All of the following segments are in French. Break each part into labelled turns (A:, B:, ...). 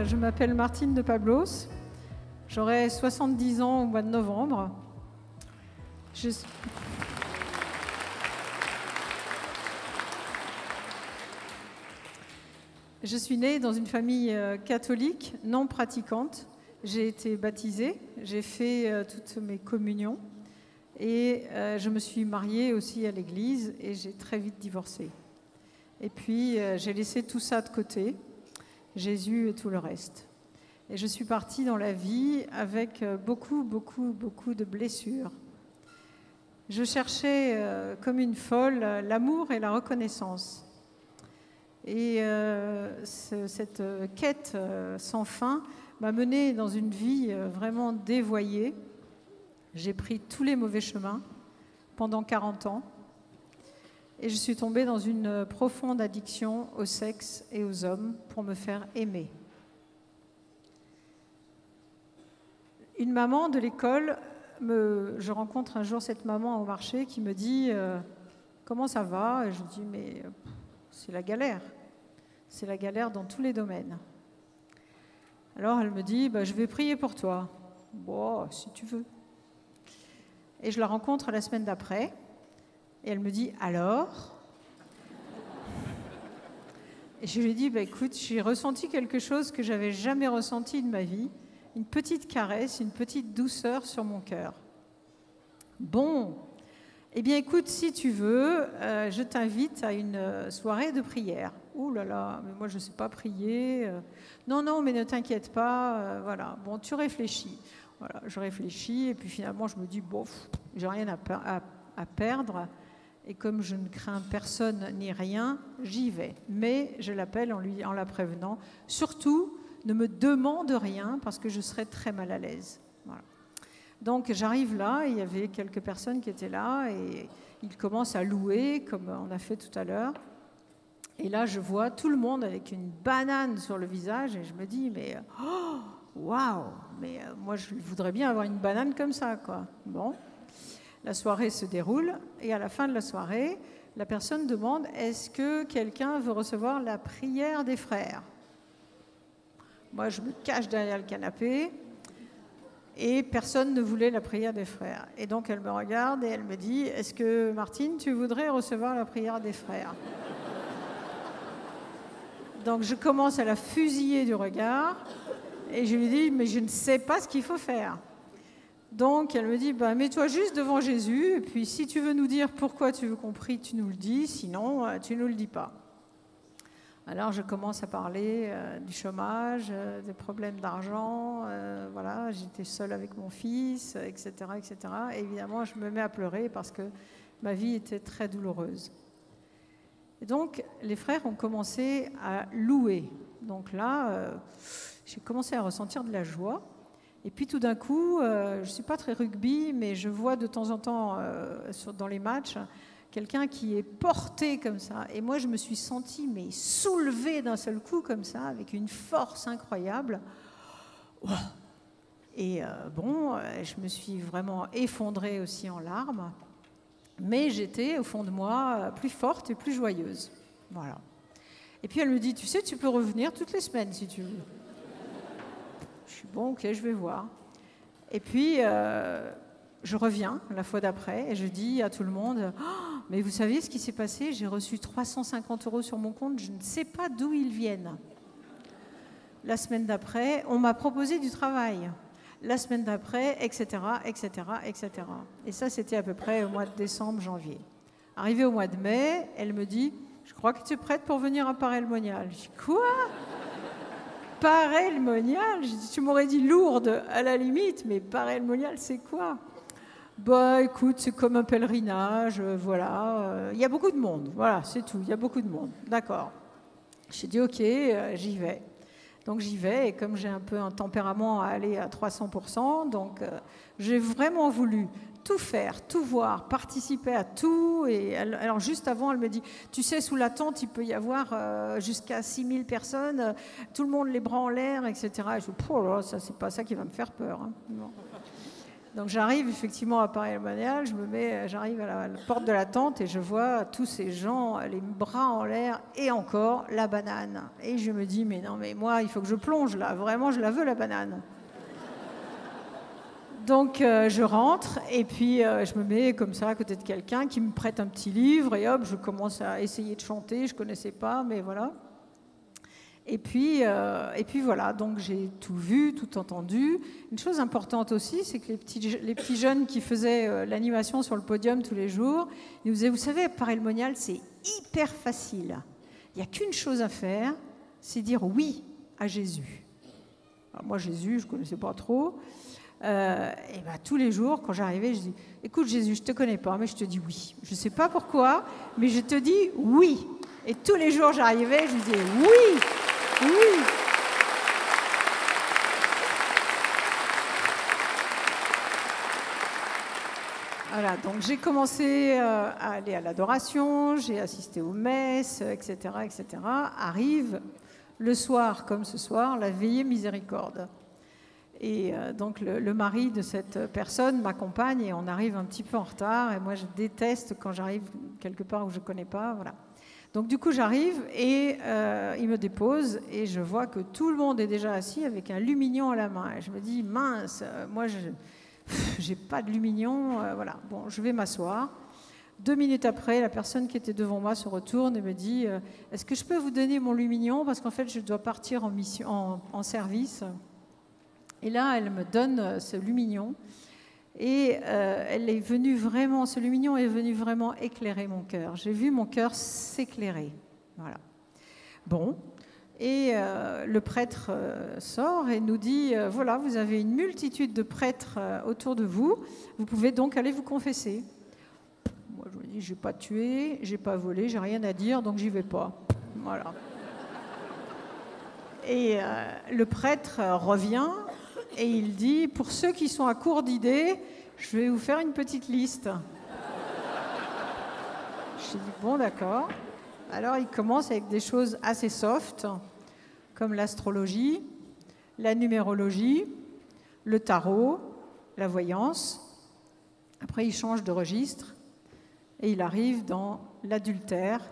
A: je m'appelle Martine de Pablos. J'aurai 70 ans au mois de novembre. Je suis née dans une famille catholique non pratiquante. J'ai été baptisée, j'ai fait toutes mes communions et je me suis mariée aussi à l'église et j'ai très vite divorcé. Et puis j'ai laissé tout ça de côté, Jésus et tout le reste. Et je suis partie dans la vie avec beaucoup de blessures. Je cherchais comme une folle l'amour et la reconnaissance. Et cette quête sans fin m'a menée dans une vie vraiment dévoyée. J'ai pris tous les mauvais chemins pendant 40 ans et je suis tombée dans une profonde addiction au sexe et aux hommes pour me faire aimer. Une maman de l'école, je rencontre un jour cette maman au marché qui me dit « Comment ça va ?» Et je dis « Mais c'est la galère. C'est la galère dans tous les domaines. » Alors elle me dit « Je vais prier pour toi. » Bon, si tu veux. Et je la rencontre la semaine d'après. Et elle me dit « Alors ?» Et je lui dis « Écoute, j'ai ressenti quelque chose que j'avais jamais ressenti de ma vie. Une petite caresse, une petite douceur sur mon cœur. Bon, eh bien écoute, si tu veux, je t'invite à une soirée de prière. Ouh là là, mais moi je ne sais pas prier. Non, mais ne t'inquiète pas, voilà. Bon, tu réfléchis. Voilà, je réfléchis et puis finalement je me dis, bon, j'ai rien à perdre. Et comme je ne crains personne ni rien, j'y vais. Mais je l'appelle en la prévenant. Surtout, ne me demande rien parce que je serais très mal à l'aise. Voilà. Donc j'arrive là, il y avait quelques personnes qui étaient là et ils commencent à louer comme on a fait tout à l'heure. Et là, je vois tout le monde avec une banane sur le visage et je me dis, mais oh, waouh, mais moi je voudrais bien avoir une banane comme ça, quoi. Bon, la soirée se déroule et à la fin de la soirée, la personne demande, est-ce que quelqu'un veut recevoir la prière des frères ? Moi, je me cache derrière le canapé et personne ne voulait la prière des frères. Et donc, elle me regarde et elle me dit, est-ce que, Martine, tu voudrais recevoir la prière des frères ? Donc, je commence à la fusiller du regard et je lui dis, mais je ne sais pas ce qu'il faut faire. Donc, elle me dit, mets-toi juste devant Jésus et puis si tu veux nous dire pourquoi tu veux qu'on prie, tu nous le dis, sinon, tu ne nous le dis pas. Alors, je commence à parler du chômage, des problèmes d'argent, voilà, j'étais seule avec mon fils, etc., etc. Et évidemment, je me mets à pleurer parce que ma vie était très douloureuse. Et donc, les frères ont commencé à louer. Donc là, j'ai commencé à ressentir de la joie. Et puis tout d'un coup, je ne suis pas très rugby, mais je vois de temps en temps dans les matchs quelqu'un qui est porté comme ça. Et moi, je me suis sentie mais soulevée d'un seul coup comme ça, avec une force incroyable. Et je me suis vraiment effondrée aussi en larmes. Mais j'étais, au fond de moi, plus forte et plus joyeuse. Voilà. Et puis elle me dit, tu sais, tu peux revenir toutes les semaines si tu veux. Je suis bon, ok, je vais voir. Et puis, je reviens la fois d'après et je dis à tout le monde, oh, mais vous savez ce qui s'est passé ? J'ai reçu 350 € sur mon compte, je ne sais pas d'où ils viennent. La semaine d'après, on m'a proposé du travail. La semaine d'après, etc., etc., etc. Et ça, c'était à peu près au mois de décembre, janvier. Arrivé au mois de mai, elle me dit, je crois que tu es prête pour venir à Paray-le-Monial. Je dis, quoi ? Paray-le-Monial ? Je dis, tu m'aurais dit Lourdes à la limite, mais Paray-le-Monial, c'est quoi ? Écoute, c'est comme un pèlerinage, voilà. Il y a beaucoup de monde, voilà, c'est tout, il y a beaucoup de monde. D'accord. J'ai dit, ok, j'y vais. Donc j'y vais, et comme j'ai un peu un tempérament à aller à 300%, donc j'ai vraiment voulu tout faire, tout voir, participer à tout. Et alors juste avant, elle me dit, tu sais, sous la tente, il peut y avoir jusqu'à 6000 personnes, tout le monde les bras en l'air, etc. Et je dis, oh là, ça, c'est pas ça qui va me faire peur. Hein. Non. Donc j'arrive effectivement à Paray-le-Monial, j'arrive à la porte de la tente et je vois tous ces gens, les bras en l'air et encore la banane. Et je me dis, mais non, mais moi, il faut que je plonge là, vraiment, je la veux la banane. Donc je rentre et puis je me mets comme ça à côté de quelqu'un qui me prête un petit livre et hop, je commence à essayer de chanter, je ne connaissais pas, mais voilà. Et puis voilà, donc j'ai tout vu, tout entendu. Une chose importante aussi, c'est que les petits jeunes qui faisaient l'animation sur le podium tous les jours, ils nous disaient, vous savez, à Paray-le-Monial, c'est hyper facile. Il n'y a qu'une chose à faire, c'est dire oui à Jésus. Alors moi, Jésus, je ne connaissais pas trop. Et ben, tous les jours, quand j'arrivais, je dis, écoute Jésus, je ne te connais pas, mais je te dis oui. Je ne sais pas pourquoi, mais je te dis oui. Et tous les jours, j'arrivais, je disais oui. Oui. Voilà, donc j'ai commencé à aller à l'adoration, j'ai assisté aux messes, etc., etc. Arrive le soir, comme ce soir, la veillée miséricorde. Et donc le mari de cette personne m'accompagne et on arrive un petit peu en retard. Et moi, je déteste quand j'arrive quelque part où je ne connais pas, voilà. Donc du coup, j'arrive et il me dépose et je vois que tout le monde est déjà assis avec un lumignon à la main. Et je me dis, mince, moi, je n'ai pas de lumignon. Voilà, bon, je vais m'asseoir. 2 minutes après, la personne qui était devant moi se retourne et me dit, est-ce que je peux vous donner mon lumignon? Parce qu'en fait, je dois partir en service. Et là, elle me donne ce lumignon. Et ce lumignon est venu vraiment éclairer mon cœur. J'ai vu mon cœur s'éclairer. Voilà. Bon. Et le prêtre sort et nous dit, voilà, vous avez une multitude de prêtres autour de vous. Vous pouvez donc aller vous confesser. Moi, je me dis, je n'ai pas tué, je n'ai pas volé, j'ai rien à dire, donc j'y vais pas. Voilà. Et le prêtre revient. Et il dit, pour ceux qui sont à court d'idées, je vais vous faire une petite liste. J'ai dit, bon, d'accord. Alors, il commence avec des choses assez soft, comme l'astrologie, la numérologie, le tarot, la voyance. Après, il change de registre et il arrive dans l'adultère,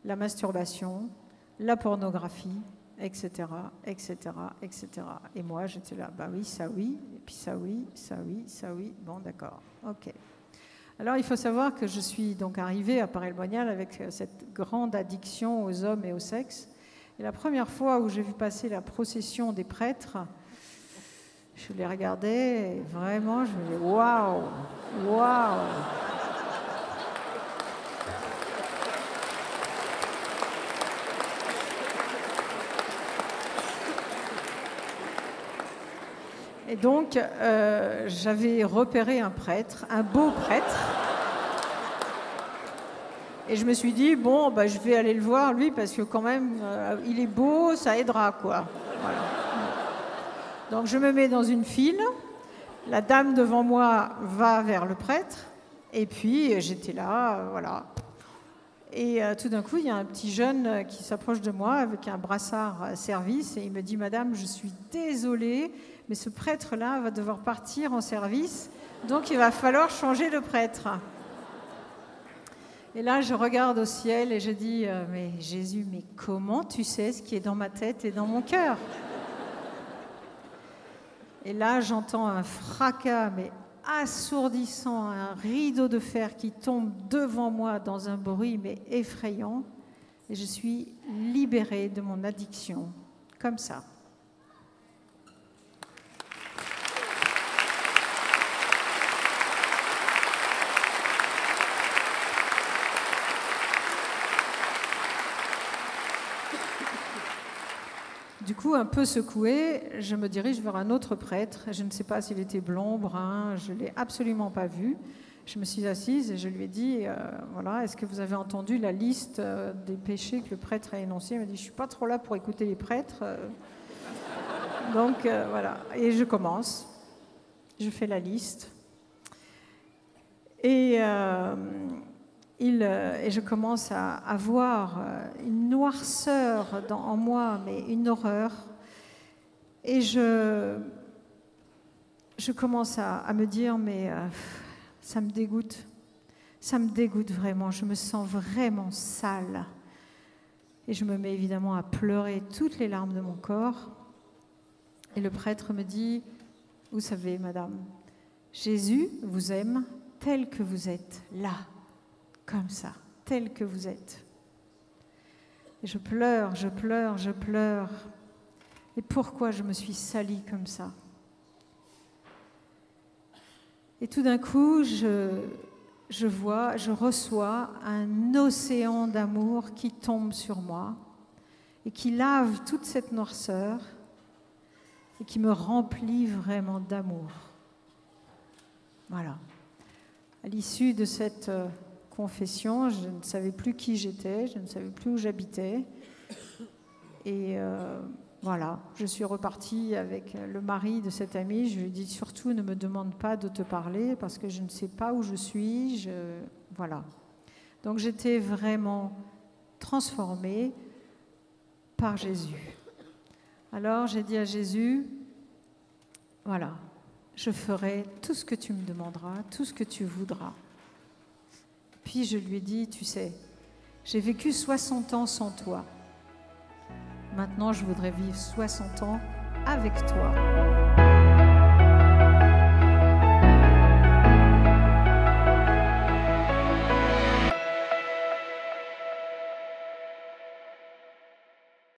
A: la masturbation, la pornographie, etc., etc., etc. Et moi, j'étais là, bah oui, ça oui, et puis ça oui, ça oui, ça oui, bon, d'accord, ok. Alors, il faut savoir que je suis donc arrivée à Paray-le-Monial avec cette grande addiction aux hommes et au sexe. Et la première fois où j'ai vu passer la procession des prêtres, je les regardais et vraiment, je me disais, waouh, waouh. Et donc, j'avais repéré un prêtre, un beau prêtre. Et je me suis dit, bon, bah, je vais aller le voir, lui, parce que quand même, il est beau, ça aidera, quoi. Voilà. Donc, je me mets dans une file. La dame devant moi va vers le prêtre. Et puis, j'étais là, voilà. Et tout d'un coup, il y a un petit jeune qui s'approche de moi avec un brassard service. Et il me dit, madame, je suis désolée, mais ce prêtre-là va devoir partir en service, donc il va falloir changer de prêtre. Et là, je regarde au ciel et je dis, mais Jésus, mais comment tu sais ce qui est dans ma tête et dans mon cœur? Et là, j'entends un fracas, mais assourdissant, un rideau de fer qui tombe devant moi dans un bruit, mais effrayant. Et je suis libérée de mon addiction, comme ça. Du coup, un peu secouée, je me dirige vers un autre prêtre. Je ne sais pas s'il était blond, brun, je ne l'ai absolument pas vu. Je me suis assise et je lui ai dit, voilà, est-ce que vous avez entendu la liste des péchés que le prêtre a énoncés? Il m'a dit, je ne suis pas trop là pour écouter les prêtres. Donc, voilà. Et je commence. Je fais la liste. Et je commence à avoir une noirceur en moi, mais une horreur. Et je je commence à me dire, mais ça me dégoûte. Ça me dégoûte vraiment. Je me sens vraiment sale. Et je me mets évidemment à pleurer toutes les larmes de mon corps. Et le prêtre me dit, vous savez, madame, Jésus vous aime tel que vous êtes, là, comme ça, tel que vous êtes. Et je pleure, je pleure, je pleure. Et pourquoi je me suis salie comme ça? Et tout d'un coup, je reçois un océan d'amour qui tombe sur moi et qui lave toute cette noirceur et qui me remplit vraiment d'amour. Voilà. À l'issue de cette confession, je ne savais plus qui j'étais, je ne savais plus où j'habitais. Et voilà, je suis repartie avec le mari de cette amie. Je lui ai dit, surtout ne me demande pas de te parler parce que je ne sais pas où je suis. Voilà. Donc j'étais vraiment transformée par Jésus. Alors j'ai dit à Jésus, voilà, je ferai tout ce que tu me demanderas, tout ce que tu voudras. Puis je lui ai dit, tu sais, j'ai vécu 60 ans sans toi. Maintenant, je voudrais vivre 60 ans avec toi.